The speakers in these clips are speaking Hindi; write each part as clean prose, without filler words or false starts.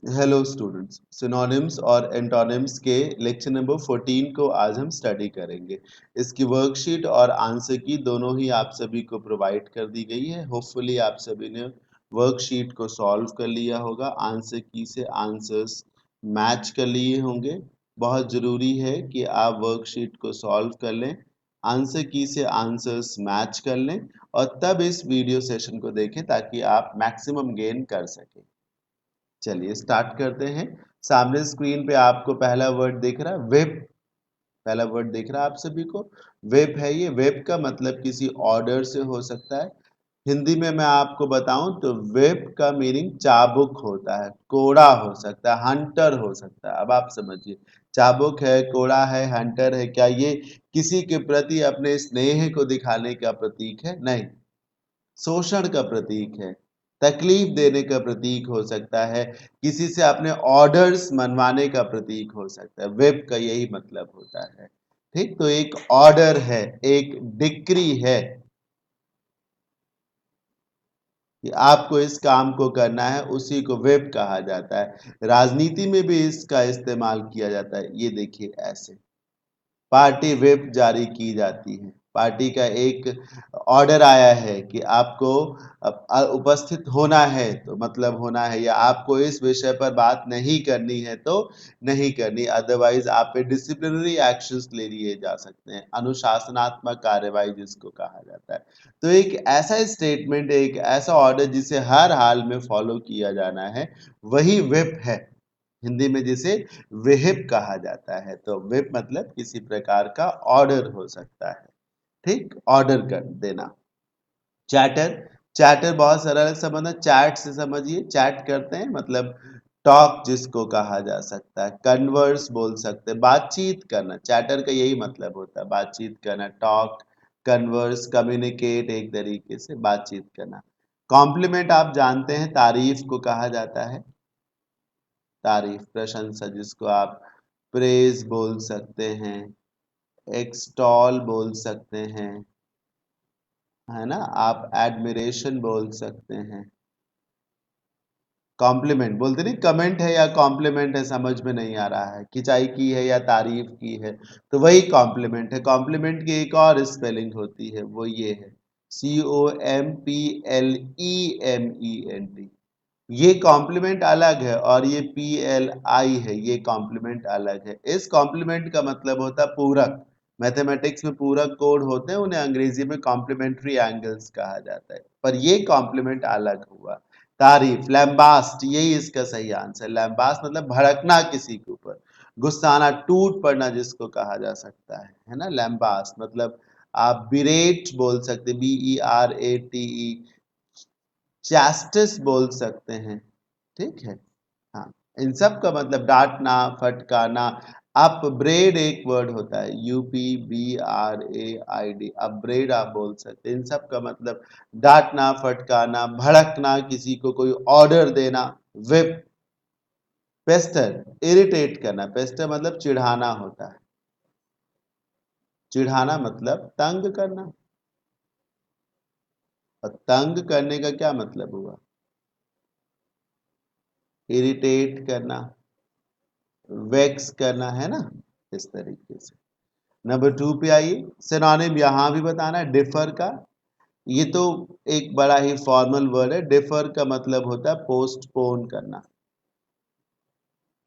हेलो स्टूडेंट्स, सिनोनिम्स और एंटोनिम्स के लेक्चर नंबर 14 को आज हम स्टडी करेंगे। इसकी वर्कशीट और आंसर की दोनों ही आप सभी को प्रोवाइड कर दी गई है। होपफुली आप सभी ने वर्कशीट को सॉल्व कर लिया होगा, आंसर की से आंसर्स मैच कर लिए होंगे। बहुत ज़रूरी है कि आप वर्कशीट को सॉल्व कर लें, आंसर की से आंसर्स मैच कर लें और तब इस वीडियो सेशन को देखें ताकि आप मैक्सिमम गेन कर सकें। चलिए स्टार्ट करते हैं। सामने स्क्रीन पे आपको पहला वर्ड दिख रहा है वेब। पहला वर्ड दिख रहा है आप सभी को, वेब है। ये वेब का मतलब किसी ऑर्डर से हो सकता है। हिंदी में मैं आपको बताऊं तो वेब का मीनिंग चाबुक होता है, कोड़ा हो सकता है, हंटर हो सकता है। अब आप समझिए, चाबुक है, कोड़ा है, हंटर है, क्या ये किसी के प्रति अपने स्नेह को दिखाने का प्रतीक है? नहीं, शोषण का प्रतीक है, तकलीफ देने का प्रतीक हो सकता है, किसी से अपने ऑर्डर्स मनवाने का प्रतीक हो सकता है। वेब का यही मतलब होता है। ठीक, तो एक ऑर्डर है, एक डिक्री है कि आपको इस काम को करना है, उसी को वेब कहा जाता है। राजनीति में भी इसका इस्तेमाल किया जाता है। ये देखिए ऐसे पार्टी व्हिप जारी की जाती है। पार्टी का एक ऑर्डर आया है कि आपको उपस्थित होना है, तो मतलब होना है, या आपको इस विषय पर बात नहीं करनी है तो नहीं करनी, अदरवाइज आप पे डिसिप्लिनरी एक्शंस ले लिए जा सकते हैं, अनुशासनात्मक कार्यवाही जिसको कहा जाता है। तो एक ऐसा स्टेटमेंट, एक ऐसा ऑर्डर जिसे हर हाल में फॉलो किया जाना है, वही व्हिप है। हिंदी में जिसे विहिप कहा जाता है। तो विप मतलब किसी प्रकार का ऑर्डर हो सकता है। ठीक, ऑर्डर कर देना। चैटर, चैटर बहुत सरल संबंध है, चैट से समझिए, चैट करते हैं मतलब टॉक जिसको कहा जा सकता है, कन्वर्स बोल सकते हैं, बातचीत करना। चैटर का यही मतलब होता है, बातचीत करना, टॉक, कन्वर्स, कम्युनिकेट, एक तरीके से बातचीत करना। कॉम्प्लीमेंट आप जानते हैं, तारीफ को कहा जाता है, तारीफ, प्रशंसा, जिसको आप प्रेज बोल सकते हैं, एक्सटॉल बोल सकते हैं, है ना, आप एडमिरेशन बोल सकते हैं। कॉम्प्लीमेंट बोलते नहीं, कमेंट है या कॉम्प्लीमेंट है समझ में नहीं आ रहा है, खिंचाई की है या तारीफ की है, तो वही कॉम्प्लीमेंट है। कॉम्प्लीमेंट की एक और स्पेलिंग होती है, वो ये है COMPLEMENT। ये कॉम्प्लीमेंट अलग है और ये PLI है, ये कॉम्प्लीमेंट अलग है। इस कॉम्प्लीमेंट का मतलब होता है पूरक। मैथमेटिक्स में पूरक कोड होते हैं, उन्हें अंग्रेजी में कॉम्प्लीमेंट्री एंगल्स कहा जाता है, पर ये कॉम्प्लीमेंट अलग हुआ। तारीफ, लैम्बास्ट, यही इसका सही आंसर। लैम्बास्ट मतलब भड़कना किसी के ऊपर, गुस्साना, टूट पड़ना जिसको कहा जा सकता है ना। लैम्बास्ट मतलब आप बिरेट बोल सकते, BERATE। चास्टिस बोल सकते हैं, ठीक है। हाँ, इन सब का मतलब डांटना, फटकाना। अपब्रेड एक वर्ड होता है, UPBRAID, अपब्रेड आप बोल सकते हैं। इन सब का मतलब डांटना, फटकाना, भड़कना, किसी को कोई ऑर्डर देना। विप, पेस्टर, इरिटेट करना, पेस्टर मतलब चिढ़ाना होता है, चिढ़ाना मतलब तंग करना, और तंग करने का क्या मतलब हुआ? इरिटेट करना, वेक्स करना, है ना, इस तरीके से। नंबर 2 पे आइए, सिनोनिम यहां भी बताना है डिफर का। ये तो एक बड़ा ही फॉर्मल वर्ड है। डिफर का मतलब होता है पोस्टपोन करना,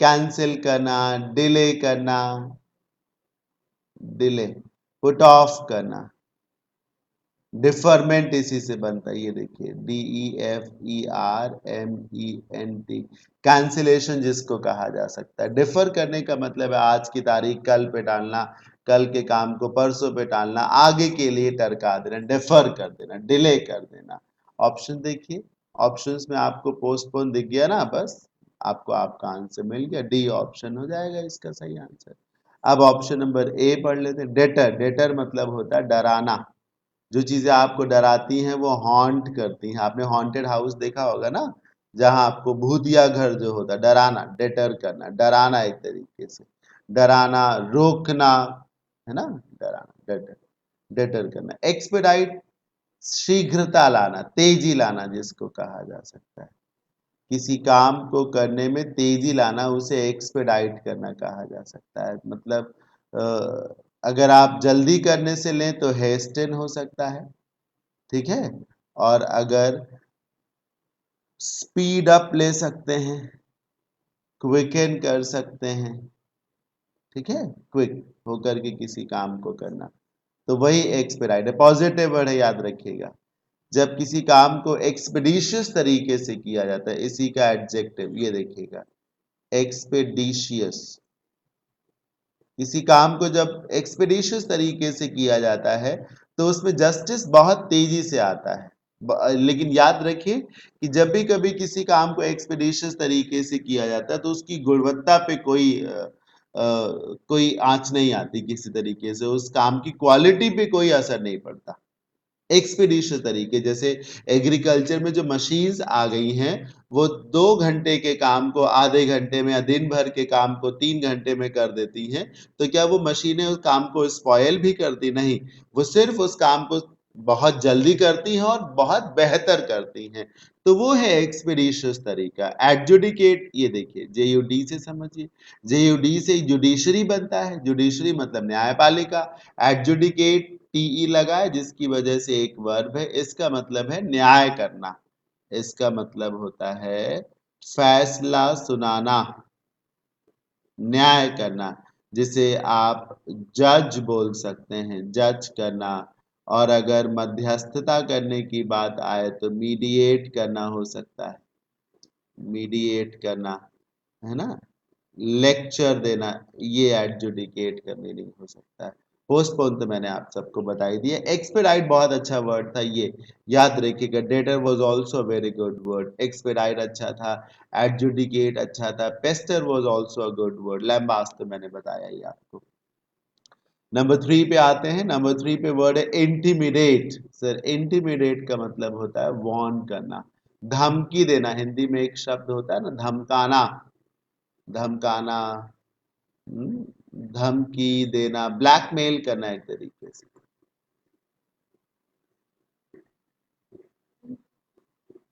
कैंसिल करना, डिले करना, डिले, पुट ऑफ करना। डिफरमेंट इसी से बनता है, ये देखिए DEFERMENT, कैंसिलेशन जिसको कहा जा सकता है। डिफर करने का मतलब है आज की तारीख कल पे डालना, कल के काम को परसों पे टालना, आगे के लिए टरका देना, डिफर कर देना, डिले कर देना। ऑप्शन देखिए, ऑप्शंस में आपको पोस्टपोन दिख गया ना, बस आपको आपका आंसर मिल गया, डी ऑप्शन हो जाएगा इसका सही आंसर। अब ऑप्शन नंबर ए पढ़ लेते हैं। डेटर, डेटर मतलब होता है डराना। जो चीजें आपको डराती हैं वो हॉन्ट करती हैं। आपने हॉन्टेड हाउस देखा होगा ना, जहां आपको भूतिया घर जो होता है, डराना, डेटर करना, डराना, एक तरीके से डराना, रोकना, है ना, डराना, डेटर, डेटर करना। एक्सपेडाइट, शीघ्रता लाना, तेजी लाना जिसको कहा जा सकता है, किसी काम को करने में तेजी लाना, उसे एक्सपेडाइट करना कहा जा सकता है। मतलब अगर आप जल्दी करने से लें तो हेस्टेन हो सकता है, ठीक है। और अगर स्पीड अप ले सकते हैं, क्विकन कर सकते हैं, ठीक है, क्विक होकर के किसी काम को करना, तो वही एक्सपेडाइट है। पॉजिटिव वर्ड है, याद रखिएगा। जब किसी काम को एक्सपेडिशियस तरीके से किया जाता है, इसी का एडजेक्टिव ये देखिएगा, एक्सपेडिशियस। किसी काम को जब एक्सपेडिशियस तरीके से किया जाता है तो उसमें जस्टिस बहुत तेजी से आता है। लेकिन याद रखिए कि जब भी कभी किसी काम को एक्सपेडिशियस तरीके से किया जाता है तो उसकी गुणवत्ता पे कोई आंच नहीं आती, किसी तरीके से उस काम की क्वालिटी पे कोई असर नहीं पड़ता। एक्सपीडिशियस तरीके, जैसे एग्रीकल्चर में जो मशीन्स आ गई हैं, वो 2 घंटे के काम को आधे घंटे में या दिन भर के काम को 3 घंटे में कर देती हैं। तो क्या वो मशीनें उस काम को स्पॉयल भी करती? नहीं, वो सिर्फ उस काम को बहुत जल्दी करती हैं और बहुत बेहतर करती हैं। तो वो है एक्सपीडिशियस तरीका। एडजुडिकेट, ये देखिए JUD से समझिए, JUD से जुडिशरी बनता है, जुडिशरी मतलब न्यायपालिका। एडजुडिकेट TE लगा है जिसकी वजह से एक वर्ब है, इसका मतलब है न्याय करना, इसका मतलब होता है फैसला सुनाना, न्याय करना। जिसे आप जज बोल सकते हैं, जज करना। और अगर मध्यस्थता करने की बात आए तो मीडिएट करना हो सकता है, मीडिएट करना, है ना, लेक्चर देना, ये एडजुडिकेट करने नहीं हो सकता है। पोस्टपोन तो मैंने आप सबको बताई दिया। एक्सपेडाइट बहुत अच्छा वर्ड था, ये याद रखिएगा। Deter was also very good word. Expedite अच्छा था, एडजुडिकेट अच्छा था, pester was also a good word. Lambast तो मैंने बताया ही आपको। नंबर 3 पे आते हैं। नंबर 3 पे वर्ड है इंटिमिडेट। सर इंटिमिडेट का मतलब होता है वार्न करना, धमकी देना। हिंदी में एक शब्द होता है ना, धमकाना, धमकाना, धमकी देना, ब्लैकमेल करना एक तरीके से।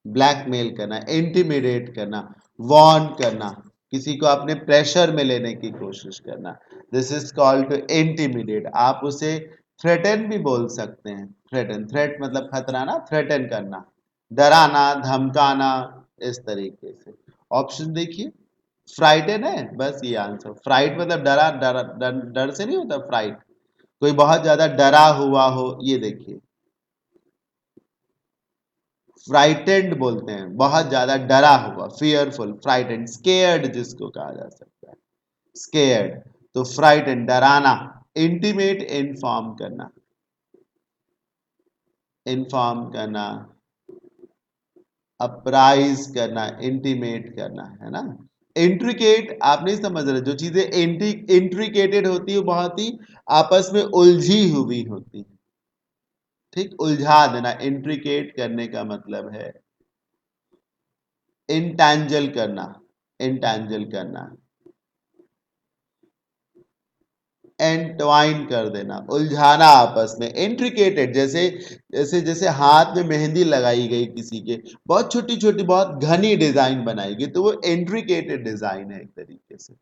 ब्लैकमेल करना, इंटिमिडेट करना, वार्न करना, किसी को अपने प्रेशर में लेने की कोशिश करना। This is called to intimidate. आप उसे थ्रेटन भी बोल सकते हैं। थ्रेटन, थ्रेट मतलब खतरा ना, थ्रेटन करना, डराना, धमकाना, इस तरीके से। ऑप्शन देखिए, फ्राइटन है, बस ये आंसर। फ्राइट मतलब डरा, डर से नहीं होता फ्राइट, कोई बहुत ज्यादा डरा हुआ हो, ये देखिए फ्राइटेंड बोलते हैं, बहुत ज्यादा डरा हुआ, फियरफुल, फ्राइटेंड। स्केयर्ड जिसको कहा जा सकता है, स्केयर्ड। तो फ्राइटेंड डराना, इंटीमेट इन्फॉर्म करना, इन्फॉर्म करना, अप्राइज करना, इंटीमेट करना, है ना। इंट्रिकेट आप नहीं समझ रहे, जो चीजें इंट्रिकेटेड होती है बहुत ही आपस में उलझी हुई होती है, ठीक, उलझा देना। इंट्रिकेट करने का मतलब है इंटैंजल करना, इंटैंजल करना, एंटवाइन कर देना, उलझाना आपस में। इंट्रिकेटेड, जैसे जैसे जैसे हाथ में मेहंदी लगाई गई किसी के, बहुत छोटी छोटी बहुत घनी डिजाइन बनाई गई, तो वो इंट्रिकेटेड डिजाइन है एक तरीके से।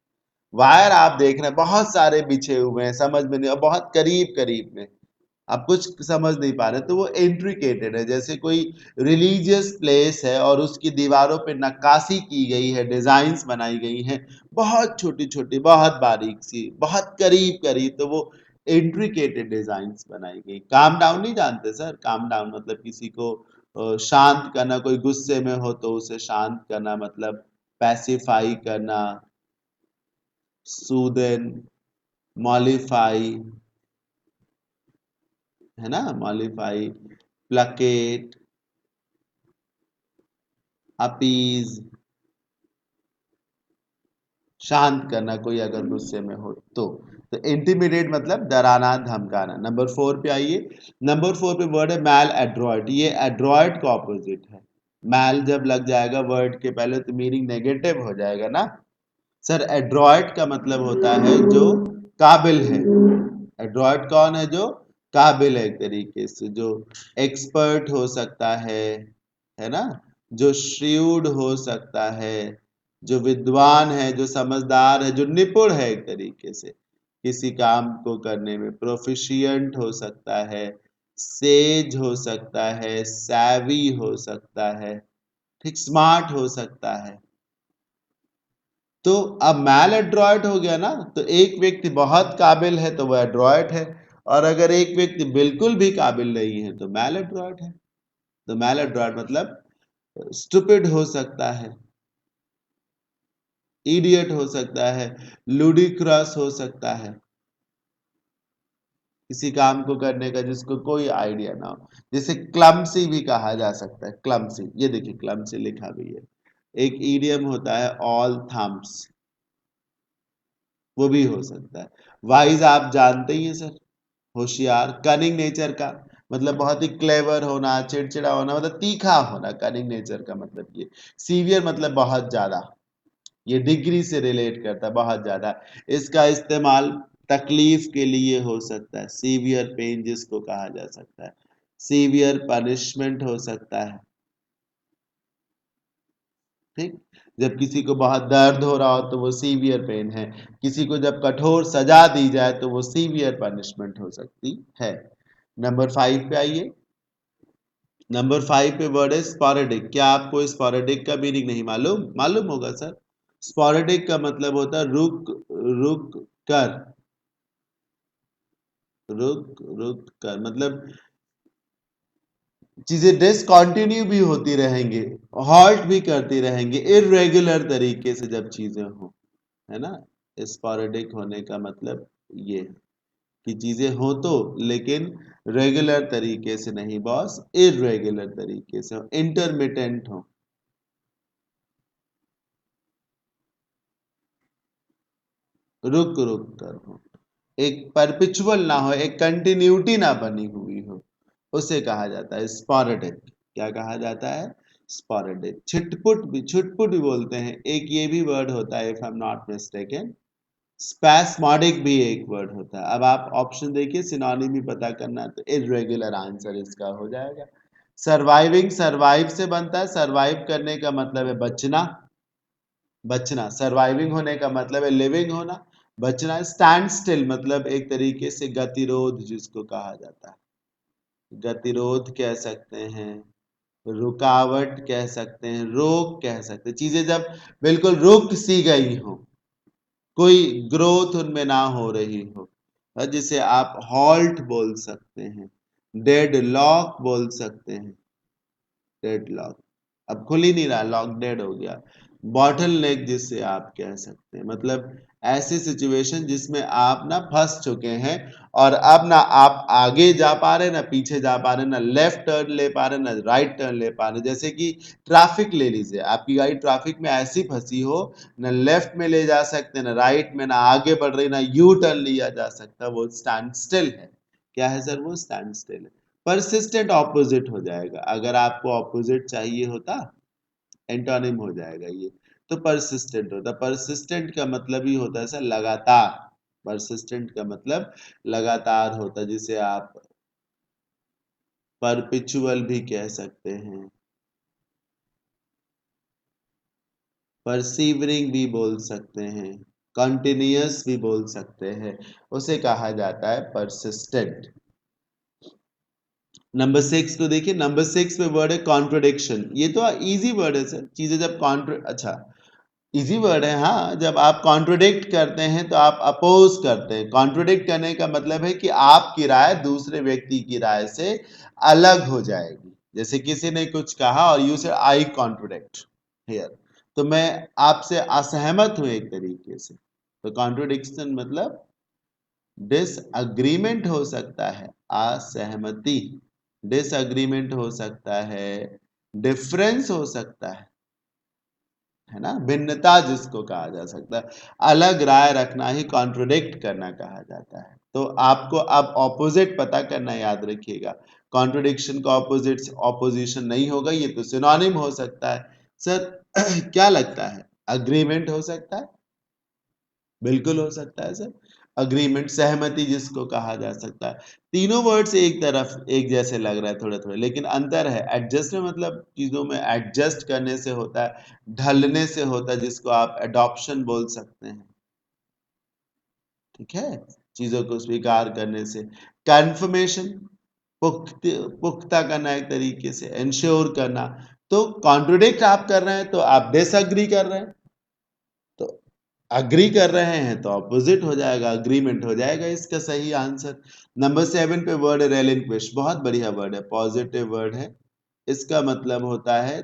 वायर आप देख रहे हैं बहुत सारे बिछे हुए हैं, समझ में नहीं, और बहुत करीब करीब में, आप कुछ समझ नहीं पा रहे, तो वो इंट्रिकेटेड है। जैसे कोई रिलीजियस प्लेस है और उसकी दीवारों पे नक्काशी की गई है, डिजाइन्स बनाई गई हैं, बहुत छोटी छोटी, बहुत बारीक सी, बहुत करीब करीब, तो वो इंट्रिकेटेड डिजाइन्स बनाई गई। काम डाउन नहीं जानते सर? काम डाउन मतलब किसी को शांत करना, कोई गुस्से में हो तो उसे शांत करना, मतलब पैसिफाई करना, सूदन, मॉलिफाई, है ना, मॉलिफाई, प्लकेट, अपीज, शांत करना कोई अगर गुस्से में हो तो इंटिमिडेट मतलब डराना, धमकाना। नंबर 4 पे आइए। नंबर 4 पे वर्ड है मैल एड्रॉयट। ये एड्रॉयट का ऑपोजिट है। मैल जब लग जाएगा वर्ड के पहले तो मीनिंग नेगेटिव हो जाएगा ना। सर एड्रॉयट का मतलब होता है जो काबिल है। एड्रॉयट कौन है? जो काबिल है, एक तरीके से जो एक्सपर्ट हो सकता है ना, जो श्रीउड हो सकता है, जो विद्वान है, जो समझदार है, जो निपुण है एक तरीके से किसी काम को करने में। प्रोफिशिएंट हो सकता है, सेज हो सकता है, सैवी हो सकता है, ठीक, स्मार्ट हो सकता है। तो अब मैल एड्रॉयट हो गया ना, तो एक व्यक्ति बहुत काबिल है तो वह एड्रॉयट है, और अगर एक व्यक्ति बिल्कुल भी काबिल नहीं है तो मैल एड्रॉयट है। तो मैल एड्रॉयट मतलब स्टूपिड हो सकता है, इडियट हो सकता है, लुडिक्रस हो सकता है, किसी काम को करने का जिसको कोई आइडिया ना हो। जैसे क्लमसी भी कहा जा सकता है, क्लमसी, ये देखिए क्लमसी लिखा भी है। एक ईडियम होता है ऑल थम्स, वो भी हो सकता है। वाइज आप जानते ही हैं सर, होशियार, कनिंग नेचर का मतलब बहुत ही क्लेवर होना, चिड़चिड़ा होना, मतलब तीखा होना, कनिंग नेचर का मतलब ये। सीवियर मतलब बहुत ज्यादा, ये डिग्री से रिलेट करता है, बहुत ज्यादा। इसका इस्तेमाल तकलीफ के लिए हो सकता है, सीवियर पेन जिसको कहा जा सकता है, सीवियर पनिशमेंट हो सकता है, ठीक। जब किसी को बहुत दर्द हो रहा हो तो वो सीवियर पेन है, किसी को जब कठोर सजा दी जाए तो वो सीवियर पनिशमेंट हो सकती है। नंबर 5 पे आइए। नंबर 5 पे वर्ड है स्पोरेडिक। क्या आपको स्पोरेडिक का मीनिंग नहीं मालूम? मालूम होगा सर। स्पोरेडिक का मतलब होता है रुक रुक कर, रुक रुक कर मतलब चीजें डिसकंटिन्यू भी होती रहेंगी, हॉल्ट भी करती रहेंगी इरेगुलर तरीके से जब चीजें हो, है ना। स्पोरेडिक होने का मतलब ये है कि चीजें हो तो लेकिन रेगुलर तरीके से नहीं बॉस, इरेगुलर तरीके से हो, इंटरमिटेंट हो, रुक रुक कर हो, एक परपिचुअल ना हो, एक कंटिन्यूटी ना बनी हुई हो, उसे कहा जाता है स्पॉरेडिक। क्या कहा जाता है? स्पॉरेडिक। छिटपुट भी, छुटपुट भी बोलते हैं, एक ये भी वर्ड होता है if I am not mistaken. Spasmodic भी एक वर्ड होता है। अब आप ऑप्शन देखिए, सिनोनिम भी पता करना है तो इरेगुलर आंसर इसका हो जाएगा। सर्वाइविंग, सर्वाइव से बनता है, सर्वाइव करने का मतलब है बचना, बचना। सर्वाइविंग होने का मतलब है लिविंग होना, बचना। स्टैंड स्टिल मतलब एक तरीके से गतिरोध जिसको कहा जाता है, गतिरोध कह सकते हैं, रुकावट कह सकते हैं, रोक कह सकते हैं। चीजें जब बिल्कुल रुक सी गई हो, कोई ग्रोथ उनमें ना हो रही हो, जिसे आप हॉल्ट बोल सकते हैं, डेड लॉक बोल सकते हैं, डेड लॉक, अब खुल ही नहीं रहा, लॉक डेड हो गया। बॉटल नेक जिससे आप कह सकते हैं, मतलब ऐसी सिचुएशन जिसमें आप ना फंस चुके हैं और अब ना आप आगे जा पा रहे ना पीछे जा पा रहे, ना लेफ्ट टर्न ले पा रहे ना राइट टर्न ले पा रहे। जैसे कि ट्रैफिक ले लीजिए, आपकी गाड़ी ट्रैफिक में ऐसी फंसी हो, ना लेफ्ट में ले जा सकते ना राइट में, ना आगे बढ़ रही ना यू टर्न लिया जा सकता, वो स्टैंड स्टिल है। क्या है सर? वो स्टैंड स्टिल है। परसिस्टेंट ऑपोजिट हो जाएगा, अगर आपको ऑपोजिट चाहिए होता एंटोनिम हो जाएगा ये। तो परसिस्टेंट होता, परसिस्टेंट का मतलब ही होता है सर लगातार, परसिस्टेंट का मतलब लगातार होता, जिसे आप परपिचुअल भी कह सकते हैं, परसीवरिंग भी बोल सकते हैं, कंटिन्यूअस भी बोल सकते हैं, उसे कहा जाता है परसिस्टेंट। नंबर 6 को देखिए। नंबर 6 पे वर्ड है कॉन्ट्रोडिक्शन। ये तो इजी वर्ड है सर, चीजें जब कॉन्ट्र अच्छा इजी वर्ड है, हाँ। जब आप कॉन्ट्रोडिक्ट करते हैं तो आप अपोज करते हैं। कॉन्ट्रोडिक्ट करने का मतलब है कि आपकी राय दूसरे व्यक्ति की राय से अलग हो जाएगी। जैसे किसी ने कुछ कहा और यू से आई कॉन्ट्रोडिक्ट हियर, तो मैं आपसे असहमत हूं एक तरीके से। तो कॉन्ट्रोडिक्शन मतलब डिसअग्रीमेंट हो सकता है, असहमति, डिसअग्रीमेंट हो सकता है, डिफरेंस हो सकता है ना, भिन्नता जिसको कहा जा सकता है, अलग राय रखना ही कॉन्ट्रोडिक्ट करना कहा जाता है। तो आपको अब ऑपोजिट पता करना, याद रखिएगा। कॉन्ट्रोडिक्शन का ऑपोजिट ऑपोजिशन नहीं होगा, ये तो सिनोनिम हो सकता है सर। क्या लगता है? अग्रीमेंट हो सकता है, बिल्कुल हो सकता है सर। अग्रीमेंट, सहमति जिसको कहा जा सकता है। तीनों वर्ड्स एक तरफ एक जैसे लग रहा है थोड़े थोड़े, लेकिन अंतर है। एडजस्ट में मतलब चीजों में एडजस्ट करने से होता है, ढलने से होता है, जिसको आप एडॉप्शन बोल सकते हैं। ठीक है, चीजों को स्वीकार करने से। कंफर्मेशन, पुख्ता करना एक तरीके से, इंश्योर करना। तो कॉन्ट्रोडिक्ट आप कर रहे हैं तो आप डिसएग्री कर रहे हैं, तो अग्री कर रहे हैं तो ऑपोजिट हो जाएगा, अग्रीमेंट हो जाएगा इसका सही आंसर। नंबर 7 पे वर्ड है रेलिंक्विश, बहुत बढ़िया वर्ड है, पॉजिटिव वर्ड है। इसका मतलब होता है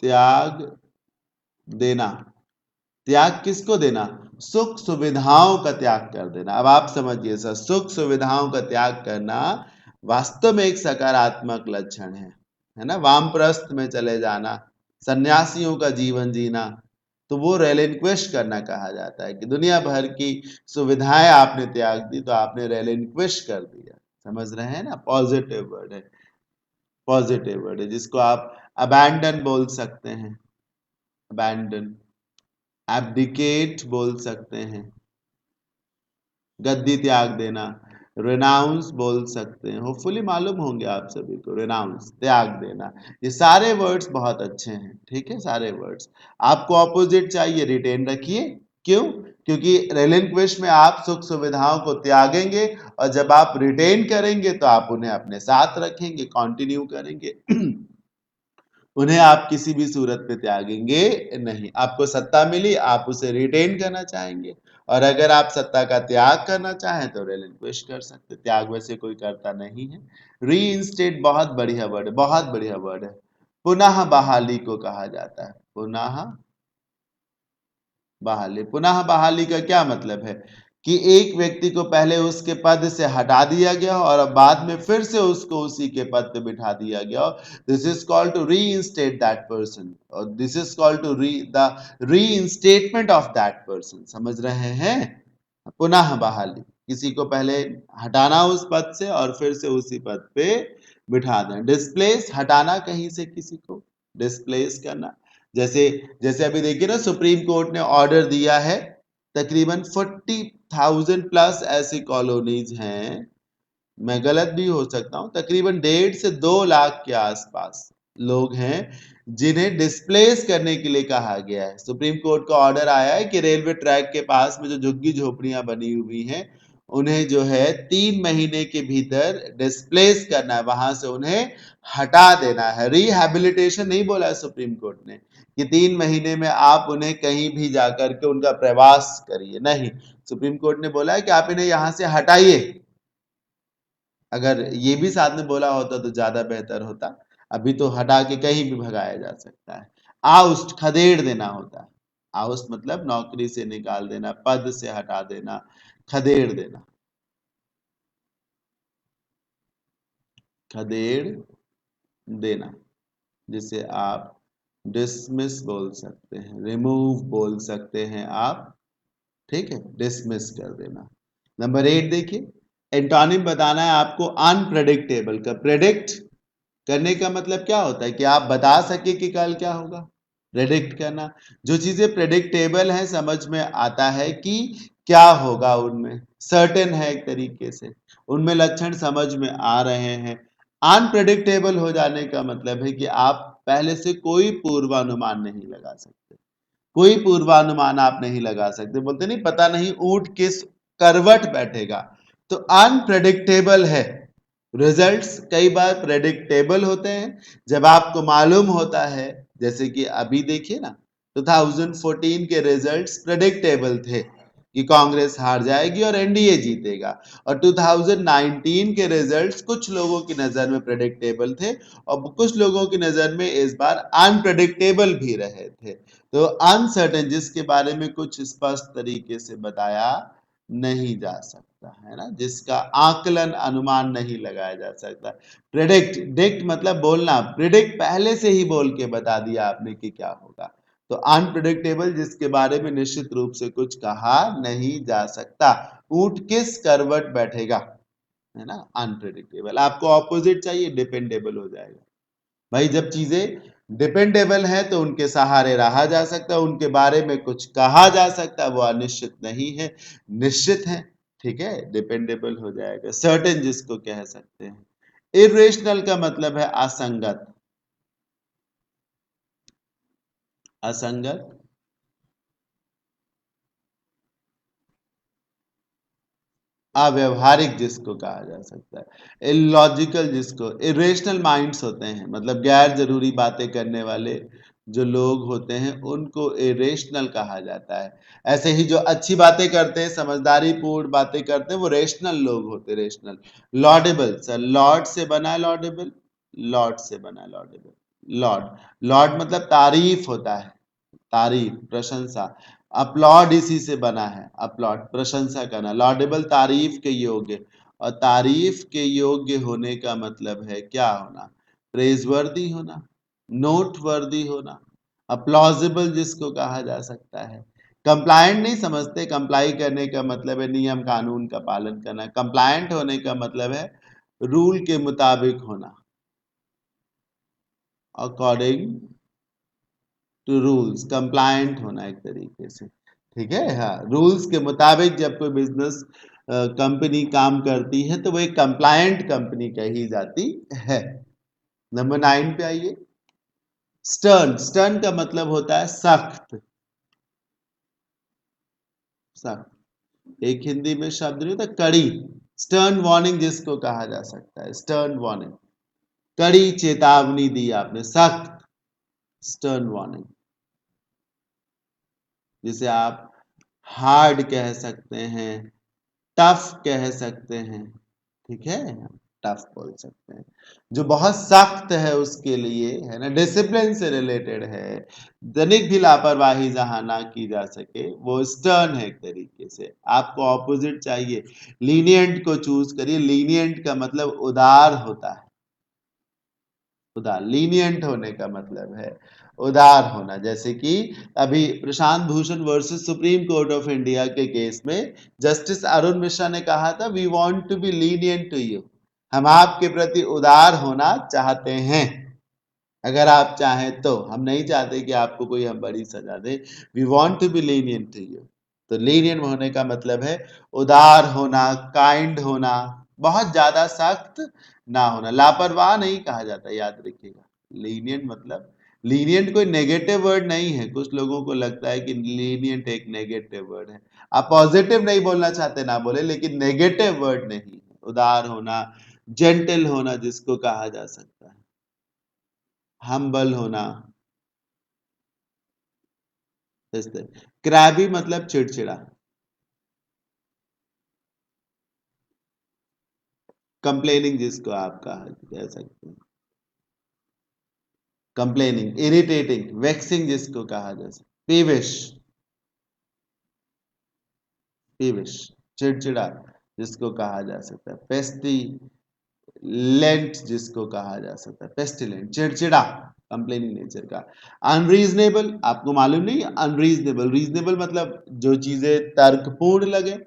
त्याग देना। त्याग किसको देना? सुख सुविधाओं का त्याग कर देना। अब आप समझिए सर, सुख सुविधाओं का त्याग करना वास्तव में एक सकारात्मक लक्षण है ना। वामप्रस्थ में चले जाना, सन्यासियों का जीवन जीना, तो वो रेलिंक्विश करना कहा जाता है कि दुनिया भर की सुविधाएं आपने त्याग दी, तो आपने रेलिंक्विश कर दिया। समझ रहे हैं ना? पॉजिटिव वर्ड है, पॉजिटिव वर्ड है, जिसको आप अबैंडन बोल सकते हैं, अबैंडन। एब्डिकेट बोल सकते हैं, गद्दी त्याग देना। रेनाउंस बोल सकते हैं, होपफुली मालूम होंगे आप सभी को, रेनाउंस त्याग देना। ये सारे वर्ड्स बहुत अच्छे हैं, ठीक है, सारे वर्ड्स। आपको ऑपोजिट चाहिए, रिटेन रखिए। क्यों? क्योंकि रेलिंक्विश में आप सुख सुविधाओं को त्यागेंगे, और जब आप रिटेन करेंगे तो आप उन्हें अपने साथ रखेंगे, कंटिन्यू करेंगे। उन्हें आप किसी भी सूरत में त्यागेंगे नहीं। आपको सत्ता मिली, आप उसे रिटेन करना चाहेंगे, और अगर आप सत्ता का त्याग करना चाहें तो रेलिंक्विश कर सकते। त्याग वैसे कोई करता नहीं है। रीइंस्टेट बहुत बढ़िया वर्ड है, बहुत बढ़िया वर्ड है। पुनः बहाली को कहा जाता है, पुनः बहाली। पुनः बहाली का क्या मतलब है? कि एक व्यक्ति को पहले उसके पद से हटा दिया गया और अब बाद में फिर से उसको उसी के पद पे बिठा दिया गया। This is called to reinstate that person, और this is called to the reinstatement of that person. समझ रहे हैं? पुनः बहाली, किसी को पहले हटाना उस पद से और फिर से उसी पद पे बिठा देना। डिस्प्लेस, हटाना कहीं से किसी को, डिस्प्लेस करना। जैसे जैसे अभी देखिए ना, सुप्रीम कोर्ट ने ऑर्डर दिया है, तकरीबन 40,000 प्लस ऐसी कॉलोनीज हैं, मैं गलत भी हो सकता हूं, तकरीबन 1.5 से 2 लाख के आसपास लोग हैं जिन्हें डिस्प्लेस करने के लिए कहा गया है। सुप्रीम कोर्ट का ऑर्डर आया है कि रेलवे ट्रैक के पास में जो झुग्गी झोपड़ियां बनी हुई हैं, उन्हें जो है 3 महीने के भीतर डिस्प्लेस करना है, वहां से उन्हें हटा देना है। रिहैबिलिटेशन नहीं बोला है सुप्रीम कोर्ट ने कि 3 महीने में आप उन्हें कहीं भी जाकर के उनका प्रवास करिए, नहीं। सुप्रीम कोर्ट ने बोला है कि आप इन्हें यहां से हटाइए। अगर ये भी साथ में बोला होता तो ज्यादा बेहतर होता। अभी तो हटा के कहीं भी भगाया जा सकता है। आउस्ट, खदेड़ देना होता है। आउस्ट मतलब नौकरी से निकाल देना, पद से हटा देना, खदेड़ देना। खदेड़ देना, जिसे आप डिसमिस बोल सकते हैं, रिमूव बोल सकते हैं आप। ठीक है, डिसमिस कर देना। नंबर 8 देखिए, एंटोनिम बताना है आपको अनप्रेडिक्टेबल का। प्रेडिक्ट करने का मतलब क्या होता है? कि आप बता सके कि कल क्या होगा। प्रेडिक्ट करना, जो चीजें प्रेडिक्टेबल हैं, समझ में आता है कि क्या होगा, उनमें सर्टेन है एक तरीके से, उनमें लक्षण समझ में आ रहे हैं। अनप्रेडिक्टेबल हो जाने का मतलब है कि आप पहले से कोई पूर्वानुमान नहीं लगा सकते। कोई पूर्वानुमान आप नहीं लगा सकते। बोलते नहीं, पता नहीं ऊंट किस करवट बैठेगा, तो अनप्रेडिक्टेबल है। रिजल्ट्स कई बार प्रेडिक्टेबल होते हैं जब आपको मालूम होता है। जैसे कि अभी देखिए ना, 2014 के रिजल्ट्स प्रेडिक्टेबल थे कि कांग्रेस हार जाएगी और एनडीए जीतेगा, और 2019 के रिजल्ट्स कुछ लोगों की नजर में प्रेडिक्टेबल थे और कुछ लोगों की नजर में इस बार अनप्रेडिक्टेबल भी रहे थे। तो अनसर्टेन, जिसके बारे में कुछ स्पष्ट तरीके से बताया नहीं जा सकता, है ना, जिसका आकलन, अनुमान नहीं लगाया जा सकता। प्रिडिक्ट, डिक्ट मतलब बोलना, प्रिडिक्ट पहले से ही बोल के बता दिया आपने कि क्या होगा। तो अनप्रिडिक्टेबल, जिसके बारे में निश्चित रूप से कुछ कहा नहीं जा सकता। ऊंट किस करवट बैठेगा, है ना, अनप्रिडिक्टेबल। आपको ऑपोजिट चाहिए, डिपेंडेबल हो जाएगा। भाई जब चीजें डिपेंडेबल है तो उनके सहारे रहा जा सकता है, उनके बारे में कुछ कहा जा सकता है, वो अनिश्चित नहीं है, निश्चित है। ठीक है, डिपेंडेबल हो जाएगा। सर्टेन जिसको कह सकते हैं। इरेशनल का मतलब है असंगत, असंगत। अव्यवहारिक जिसको कहा जा सकता है, इलॉजिकल जिसको, इरेशनल माइंड्स होते हैं, मतलब गैर जरूरी बातें करने वाले जो लोग होते हैं उनको इरेशनल कहा जाता है। ऐसे ही जो अच्छी बातें करते हैं, समझदारी पूर्ण बातें करते हैं, वो रेशनल लोग होते हैं, रेशनल। लॉर्डेबल, सर लॉर्ड से बना है लॉर्डेबल, लॉर्ड से बना है लॉर्डेबल। लॉर्ड, लॉर्ड मतलब तारीफ होता है, तारीफ, प्रशंसा। अपलॉड इसी से बना है, अपलॉड प्रशंसा करना, लॉडेबल तारीफ के योग्य, और तारीफ के योग्य होने का मतलब है क्या होना, प्रेजवर्दी होना, नोट वर्दी होना। अप्लॉजिबल जिसको कहा जा सकता है। कंप्लायंट नहीं समझते, कंप्लाई करने का मतलब है नियम कानून का पालन करना, कंप्लायंट होने का मतलब है रूल के मुताबिक होना, अकॉर्डिंग टू रूल्स, कंप्लायंट होना एक तरीके से। ठीक है, हाँ, रूल्स के मुताबिक जब कोई बिजनेस कंपनी काम करती है तो वो एक कंप्लायंट कंपनी कही जाती है। नंबर 9 पे आइए। स्टर्न, स्टर्न का मतलब होता है सख्त, सख्त। एक हिंदी में शब्द नहीं होता कड़ी, स्टर्न वार्निंग जिसको कहा जा सकता है, स्टर्न वार्निंग, कड़ी चेतावनी दी आपने, सख्त, स्टर्न वार्निंग। जिसे आप हार्ड कह सकते हैं, टफ कह सकते हैं। ठीक है, टफ बोल सकते हैं, जो बहुत सख्त है उसके लिए, है ना, डिसिप्लिन से रिलेटेड है, तनिक भी लापरवाही जहां ना की जा सके, वो स्टर्न है एक तरीके से। आपको ऑपोजिट चाहिए, लीनियंट को चूज करिए। लीनियंट का मतलब उदार होता है, उदार, लीनियंट होने का मतलब है उदार होना। जैसे कि अभी Prashant Bhushan versus Supreme Court of India के केस में जस्टिस अरुण मिश्रा ने कहा था, we want to be lenient to you, हम आपके प्रति उदार होना चाहते हैं, अगर आप चाहें तो। हम नहीं चाहते कि आपको कोई हम बड़ी सजा दे, we want to be lenient to you. तो लीनियंट होने का मतलब है उदार होना, काइंड होना, बहुत ज्यादा सख्त ना होना। लापरवाह नहीं कहा जाता, याद रखिएगा। लीनियंट मतलब, लीनियंट कोई नेगेटिव वर्ड नहीं है, कुछ लोगों को लगता है कि लीनियंट एक नेगेटिव वर्ड है। आप पॉजिटिव नहीं बोलना चाहते ना बोले, लेकिन नेगेटिव वर्ड नहीं है। उदार होना, जेंटल होना जिसको कहा जा सकता है, हम्बल होना, इस तरह। क्रैबी मतलब चिड़चिड़ा। कंप्लेनिंग जिसको आप कह सकते हैं, कंप्लेनिंग, इरिटेटिंग, वेक्सिंग जिसको कहा जा सकता है, पीविश, पीविश, चिड़चिड़ा जिसको कहा जा सकता है, पेस्टी लेंट जिसको कहा जा सकता है, पेस्टिलेंट, चिड़चिड़ा, कंप्लेनिंग नेचर का। अनरीजनेबल, आपको मालूम नहीं, अनरीजनेबल, रीजनेबल मतलब जो चीजें तर्कपूर्ण लगे,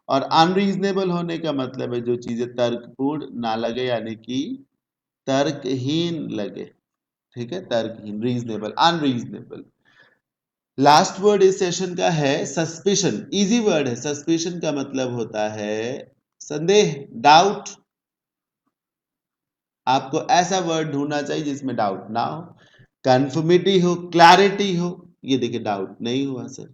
और अनरीजनेबल होने का मतलब है जो चीजें तर्कपूर्ण ना लगे, यानी कि तर्कहीन लगे। ठीक है, तर्कहीन, रीजनेबल, अनरीजनेबल। लास्ट वर्ड इस सेशन का है सस्पिशन, इजी वर्ड है। सस्पिशन का मतलब होता है संदेह, डाउट। आपको ऐसा वर्ड ढूंढना चाहिए जिसमें डाउट ना हो, कंफर्मिटी हो, क्लैरिटी हो। ये देखिए डाउट नहीं हुआ सर।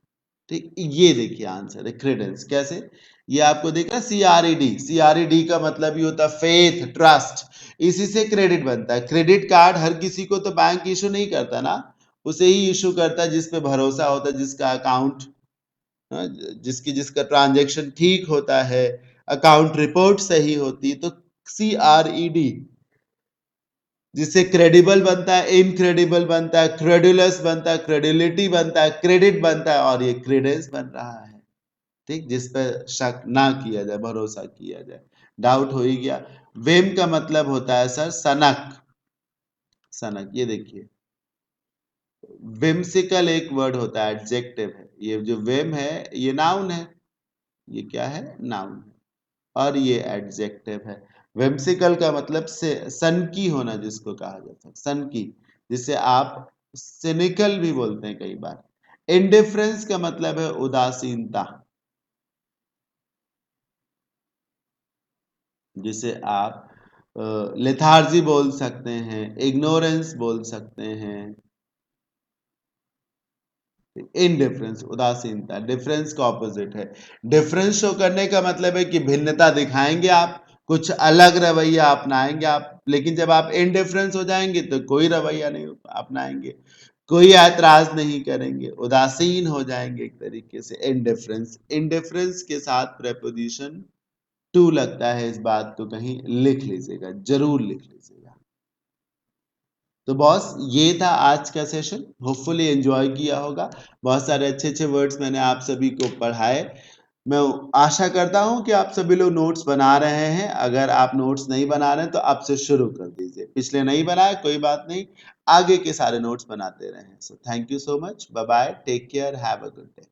ठीक, ये देखिए आंसर है क्रेडेंस। कैसे, ये आपको देख रहा है, CRED, CRED का मतलब ये होता है फेथ, ट्रस्ट। इसी से क्रेडिट बनता है। क्रेडिट कार्ड हर किसी को तो बैंक इशू नहीं करता ना, उसे ही इशू करता है जिस पे भरोसा होता है, जिसका अकाउंट, जिसका ट्रांजेक्शन ठीक होता है, अकाउंट रिपोर्ट सही होती है। तो CRED, जिससे क्रेडिबल बनता है, इनक्रेडिबल बनता है, क्रेडुलस बनता है, क्रेडिलिटी बनता है, क्रेडिट बनता है, और ये क्रेडेंस बन रहा है। ठीक, जिस पर शक ना किया जाए, भरोसा किया जाए। डाउट हो ही गया। वेम का मतलब होता है सर सनक, सनक, ये देखिए, विम्सिकल एक वर्ड होता है, एडजेक्टिव है। ये जो वेम है ये नाउन है, ये क्या है, नाउन है, और ये एडजेक्टिव है। विम्सिकल का मतलब से सनकी होना जिसको कहा जाता है, सनकी, जिसे आप सिनिकल भी बोलते हैं कई बार। इंडिफरेंस का मतलब है उदासीनता, जिसे आप लेथार्जी बोल सकते हैं, इग्नोरेंस बोल सकते हैं। इनडिफरेंस उदासीनता, डिफरेंस का ऑपोजिट है। डिफरेंस शो करने का मतलब है कि भिन्नता दिखाएंगे आप, कुछ अलग रवैया अपनाएंगे आप, लेकिन जब आप इनडिफरेंस हो जाएंगे तो कोई रवैया नहीं अपनाएंगे, कोई ऐतराज नहीं करेंगे, उदासीन हो जाएंगे एक तरीके से। इनडिफरेंस, इनडिफरेंस के साथ प्रेपोजिशन टू लगता है, इस बात को कहीं लिख लीजिएगा, जरूर लिख लीजिएगा। तो बॉस ये था आज का सेशन, होपफुली एंजॉय किया होगा। बहुत सारे अच्छे अच्छे वर्ड्स मैंने आप सभी को पढ़ाए। मैं आशा करता हूं कि आप सभी लोग नोट्स बना रहे हैं। अगर आप नोट्स नहीं बना रहे हैं तो अब से शुरू कर दीजिए, पिछले नहीं बनाए कोई बात नहीं, आगे के सारे नोट्स बनाते रहें। So thank you so much, bye bye, take care, have a good day.